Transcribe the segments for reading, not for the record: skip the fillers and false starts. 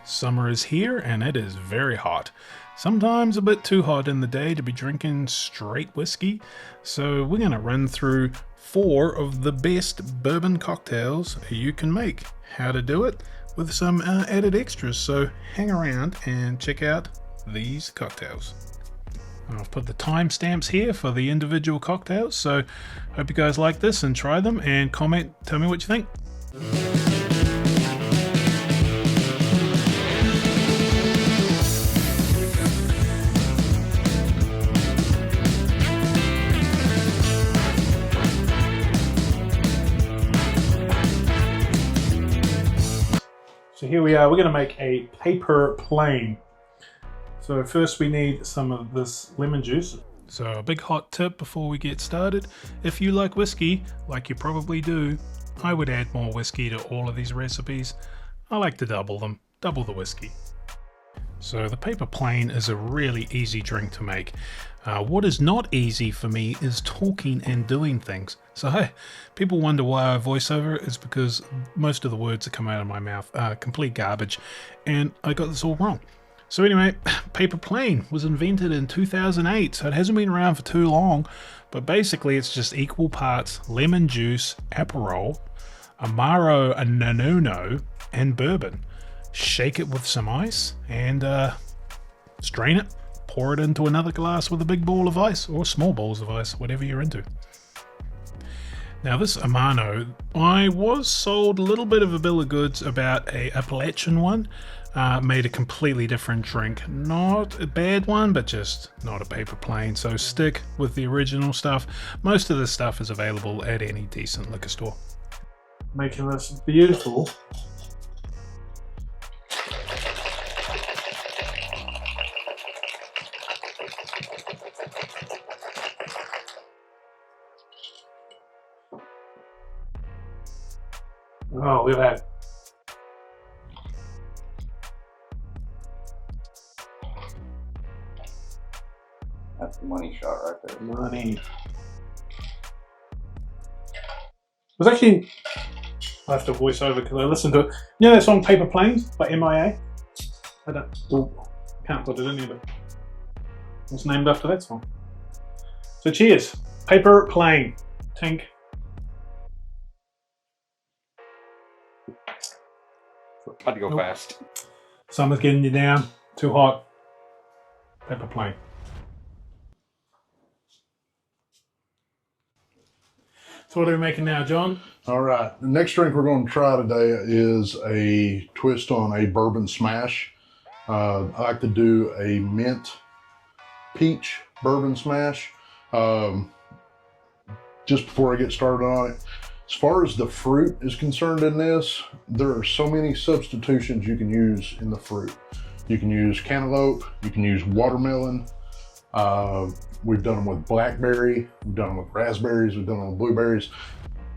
Summer is here and it is very hot. Sometimes a bit too hot in the day to be drinking straight whiskey. So we're going to run through 4 of the best bourbon cocktails you can make. How to do it with some added extras. So hang around and check out these cocktails. I've put the timestamps here for the individual cocktails. So hope you guys like this and try them and comment. Tell me what you think. So here we are, we're going to make a paper plane. So first we need some of this lemon juice. So a big hot tip before we get started, if you like whiskey, like you probably do, I would add more whiskey to all of these recipes. I like to double them, double the whiskey. So the paper plane is a really easy drink to make. What is not easy for me is talking and doing things. So hey, people wonder why I voiceover. It's because most of the words that come out of my mouth are complete garbage, and I got this all wrong. So anyway, paper plane was invented in 2008, so it hasn't been around for too long, but basically it's just equal parts lemon juice, Aperol, Amaro Nanono, and bourbon. Shake it with some ice and strain it. Pour it into another glass with a big ball of ice, or small balls of ice, whatever you're into. Now this Amano, I was sold a little bit of a bill of goods about a Appalachian one. Made a completely different drink. Not a bad one, but just not a paper plane. So stick with the original stuff. Most of this stuff is available at any decent liquor store. Making this beautiful. Oh, look at that. That's the money shot right there. Money. It was actually, I have to voice over because I listened to it. You know that song Paper Planes by MIA? Can't put it in here, but it's named after that song. So cheers. Paper Plane. Tink. Had to go fast. Summer's getting you down. Too hot. Paper plane. So what are we making now, John? All right. The next drink we're going to try today is a twist on a bourbon smash. I like to do a mint peach bourbon smash. Just before I get started on it, as far as the fruit is concerned in this, there are so many substitutions you can use in the fruit. You can use cantaloupe, you can use watermelon. We've done them with blackberry, we've done them with raspberries, we've done them with blueberries.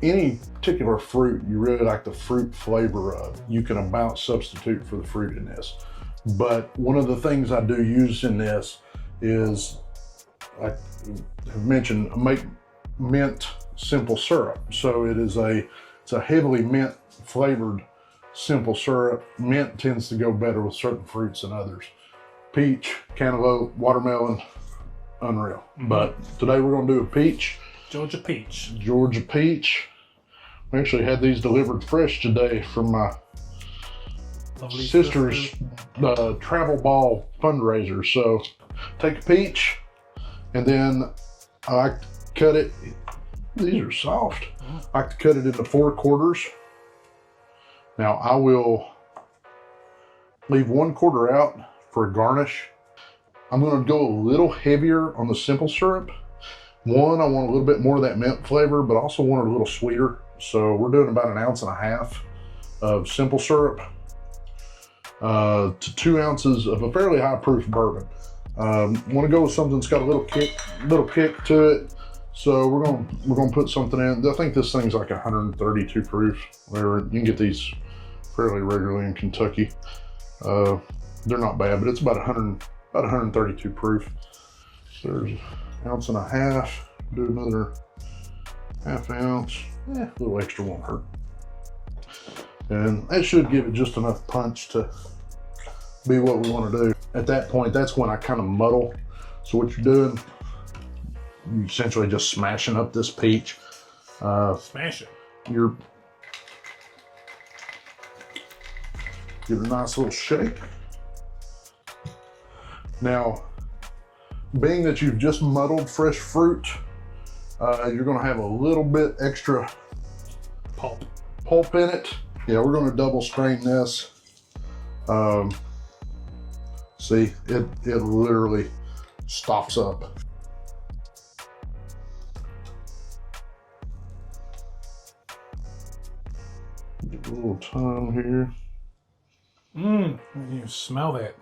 Any particular fruit you really like the fruit flavor of, you can about substitute for the fruit in this. But one of the things I do use in this is, I have mentioned, make mint simple syrup. So it's a heavily mint flavored simple syrup. Mint tends to go better with certain fruits than others. Peach, cantaloupe, watermelon, unreal. But today we're going to do a peach. Georgia peach. Georgia peach. We actually had these delivered fresh today from my lovely sister's travel ball fundraiser. So take a peach, and then I like to cut it. These are soft. I like to cut it into 4 quarters. Now I will leave 1 quarter out for a garnish. I'm going to go a little heavier on the simple syrup. One, I want a little bit more of that mint flavor, but also want it a little sweeter. So we're doing about 1.5 ounces of simple syrup to 2 ounces of a fairly high proof bourbon. Want to go with something that's got a little kick to it. So we're gonna put something in. I think this thing's like 132 proof. Where you can get these fairly regularly in Kentucky. They're not bad, but it's about 132 proof. So there's 1.5 ounces. Do another 1/2 ounce. A little extra won't hurt. And that should give it just enough punch to be what we want to do. At that point, that's when I kind of muddle. So what you're doing, you're essentially just smashing up this peach. Smash it. You're give it a nice little shake. Now, being that you've just muddled fresh fruit, you're gonna have a little bit extra pulp in it. Yeah, we're gonna double strain this. See, it literally stops up. Give it a little time here. You smell that.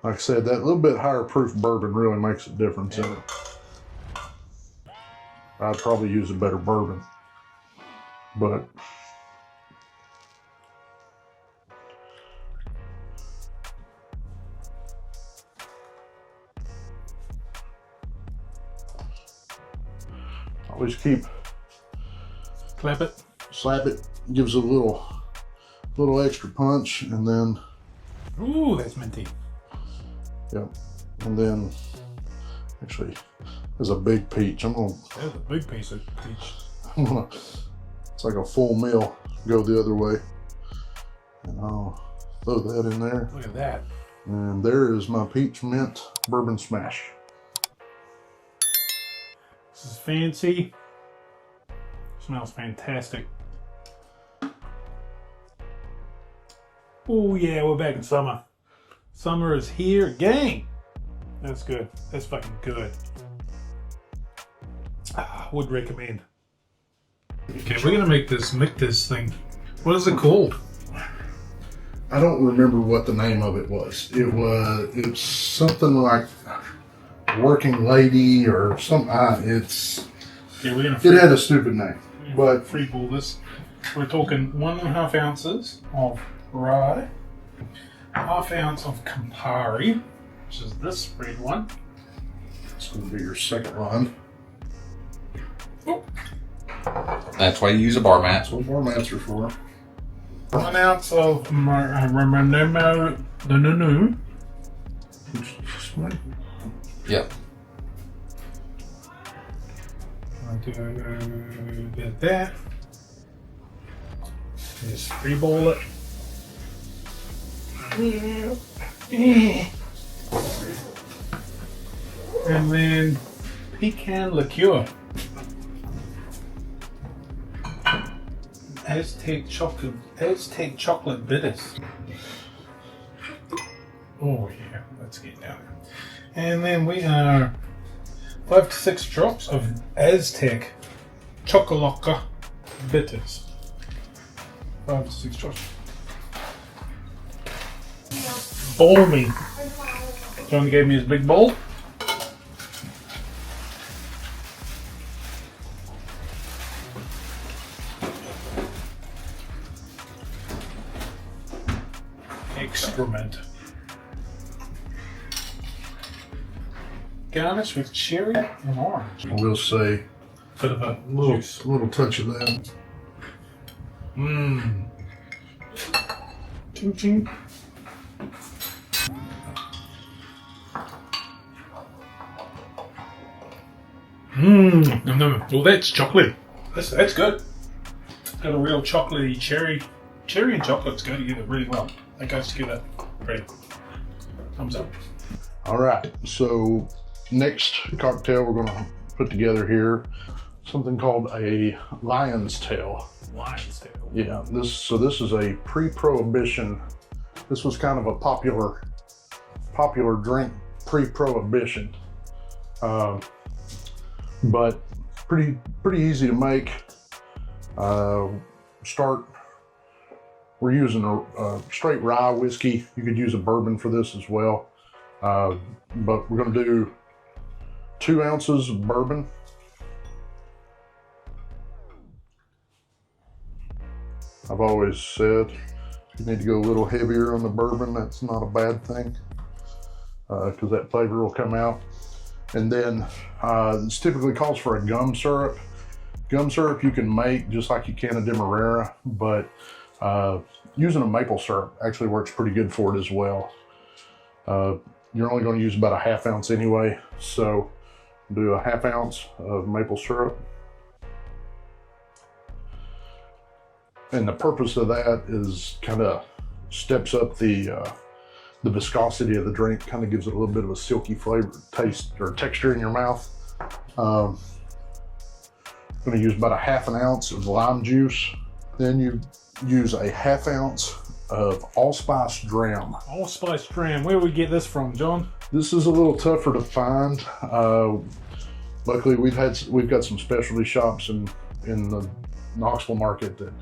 Like I said, that little bit higher proof bourbon really makes a difference in it. I'd probably use a better bourbon, but always clap it, slap it, gives it a little extra punch, and then ooh, that's minty. Yep, and then actually there's a big peach. That's a big piece of peach. It's like a full meal. Go the other way, and I'll throw that in there. Look at that. And there is my peach mint bourbon smash. This is fancy. Smells fantastic. Oh yeah, we're back in summer. Summer is here again. That's good. That's fucking good. Would recommend. Okay, we're gonna make this thing. What is it called? I don't remember what the name of it was. It's something like Working Lady or something. Yeah, we're gonna. It had a stupid name, but free ball this. We're talking 1.5 ounces of rye, 1/2 ounce of Campari, which is this red one. It's going to be your second line. Oh. That's why you use a bar mat. That's what bar mats are for. 1 ounce of Yep. I'll do a bit of that. Just free ball it. And then pecan liqueur. Aztec chocolate bitters. Oh yeah, let's get down there. And then we are 5 to 6 drops of Aztec chocolate bitters. 5 to 6 drops. Bowl me. John gave me his big bowl. Excrement. Garnish with cherry and orange. We'll say Bit of a juice. little touch of that. Mmm. Ching ching. Mmm. Well, that's chocolate. That's good. Got a real chocolatey cherry. Cherry and chocolate's go together really well. That goes together great. Thumbs up. All right, so next cocktail we're gonna put together here, something called a lion's tail. Lion's tail. Yeah, this is a pre-prohibition. This was kind of a popular drink pre-prohibition, but pretty easy to make. We're using a straight rye whiskey. You could use a bourbon for this as well, but we're going to do 2 ounces of bourbon. I've always said if you need to go a little heavier on the bourbon, that's not a bad thing, because that flavor will come out. And then this typically calls for a gum syrup. Gum syrup you can make just like you can a Demerara, but using a maple syrup actually works pretty good for it as well. You're only going to use about a 1/2 ounce anyway, so do a 1/2 ounce of maple syrup. And the purpose of that is kind of steps up the viscosity of the drink, kind of gives it a little bit of a silky flavor, taste, or texture in your mouth. I'm going to use about a 1/2 ounce of lime juice. Then you use a 1/2 ounce of allspice dram. Allspice dram. Where do we get this from, John? This is a little tougher to find. Luckily, we've got some specialty shops in the Knoxville market that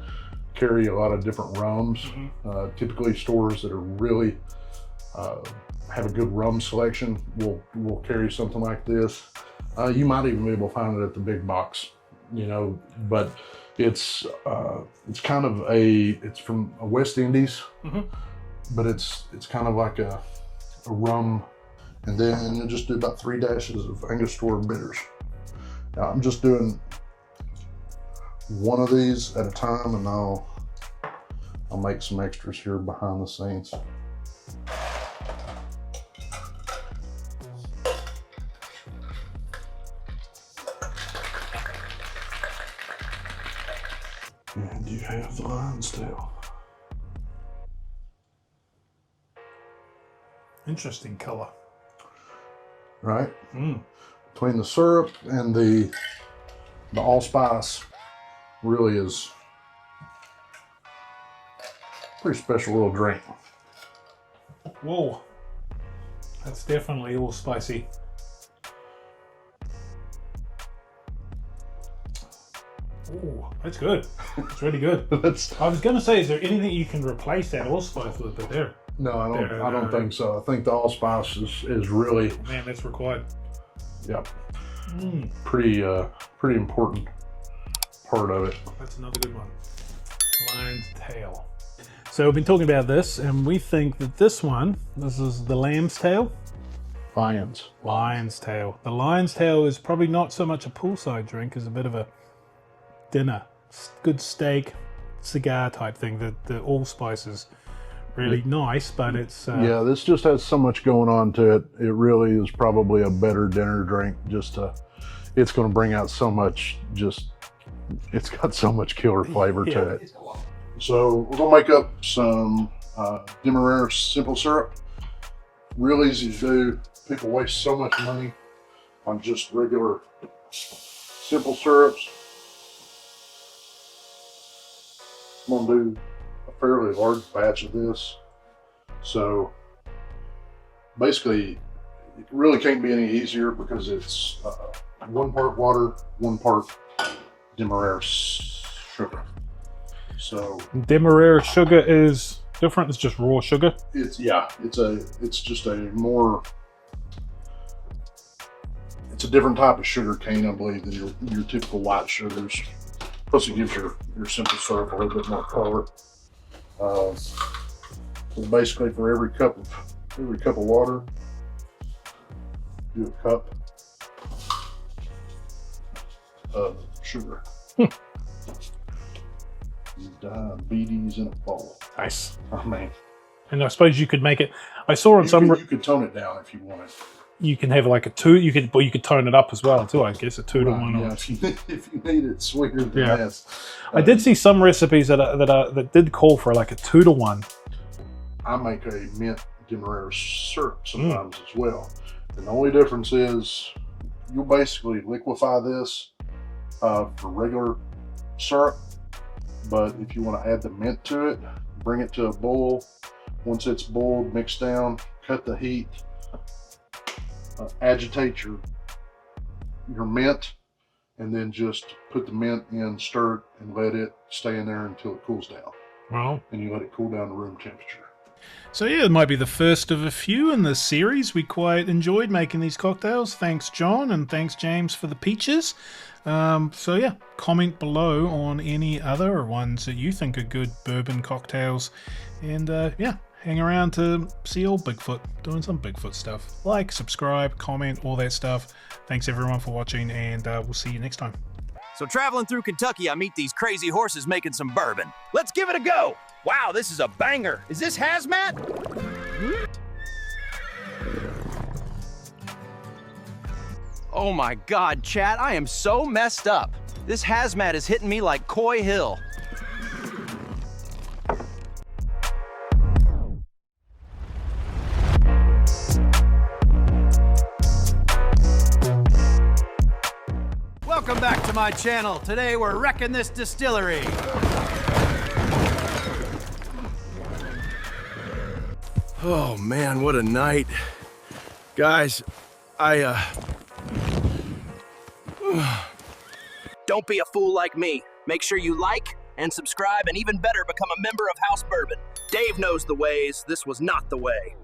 carry a lot of different rums. Typically, stores that are really have a good rum selection will carry something like this. You might even be able to find it at the big box, you know, but it's kind of it's from a West Indies, but it's kind of like a rum. And then you'll just do about 3 dashes of Angostura bitters. Now I'm just doing one of these at a time, and I'll make some extras here behind the scenes. And you have the lion's tail. Interesting color. Right? Between the syrup and the allspice really is a pretty special little drink. Whoa. That's definitely all spicy. Oh, that's good. It's really good. I was going to say, is there anything you can replace that allspice with? But there. No, I don't think so. I think the allspice is really... Oh, man, that's required. Yep. Pretty important part of it. That's another good one. Lion's tail. So we've been talking about this, and we think that this is the lamb's tail. Lion's tail. The lion's tail is probably not so much a poolside drink as a bit of a dinner. Good steak, cigar type thing. The allspice is really nice, but it's... yeah, this just has so much going on to it. It really is probably a better dinner drink. It's going to bring out so much, it's got so much killer flavor to it. So we're going to make up some Demerara simple syrup. Real easy to do. People waste so much money on just regular simple syrups. I'm going to do a fairly large batch of this. So basically, it really can't be any easier because it's 1 part water, 1 part Demerara sugar. So Demerara sugar is different. It's just raw sugar. It's just it's a different type of sugar cane, I believe, than your typical white sugars. Plus, it gives your simple syrup a little bit more color. So basically, for every cup of water, do a cup of sugar. Diabetes in a bowl. Nice. Oh man. And I suppose you could make it. I saw on you could tone it down if you wanted. You can have like a 2. You could tone it up as well too. I guess a 2 to 1. Yeah, if you need it sweeter than this. I did see some recipes that did call for like a 2 to 1. I make a mint Demerara syrup sometimes as well. And the only difference is you'll basically liquefy this for regular syrup. But if you want to add the mint to it, bring it to a boil. Once it's boiled, mix down, cut the heat, agitate your mint, and then just put the mint in, stir it, and let it stay in there until it cools down. Wow. And you let it cool down to room temperature. So yeah, it might be the first of a few in this series. We quite enjoyed making these cocktails. Thanks, John, and thanks, James, for the peaches. So yeah, comment below on any other ones that you think are good bourbon cocktails. And yeah, hang around to see old Bigfoot doing some Bigfoot stuff. Like, subscribe, comment, all that stuff. Thanks everyone for watching, and we'll see you next time. So traveling through Kentucky, I meet these crazy horses making some bourbon. Let's give it a go. Wow, this is a banger. Is this hazmat? Oh my God, chat, I am so messed up. This hazmat is hitting me like Coy Hill. Welcome back to my channel. Today we're wrecking this distillery. Oh man, what a night. Guys, Don't be a fool like me. Make sure you like and subscribe, and even better, become a member of House Bourbon. Dave knows the ways. This was not the way.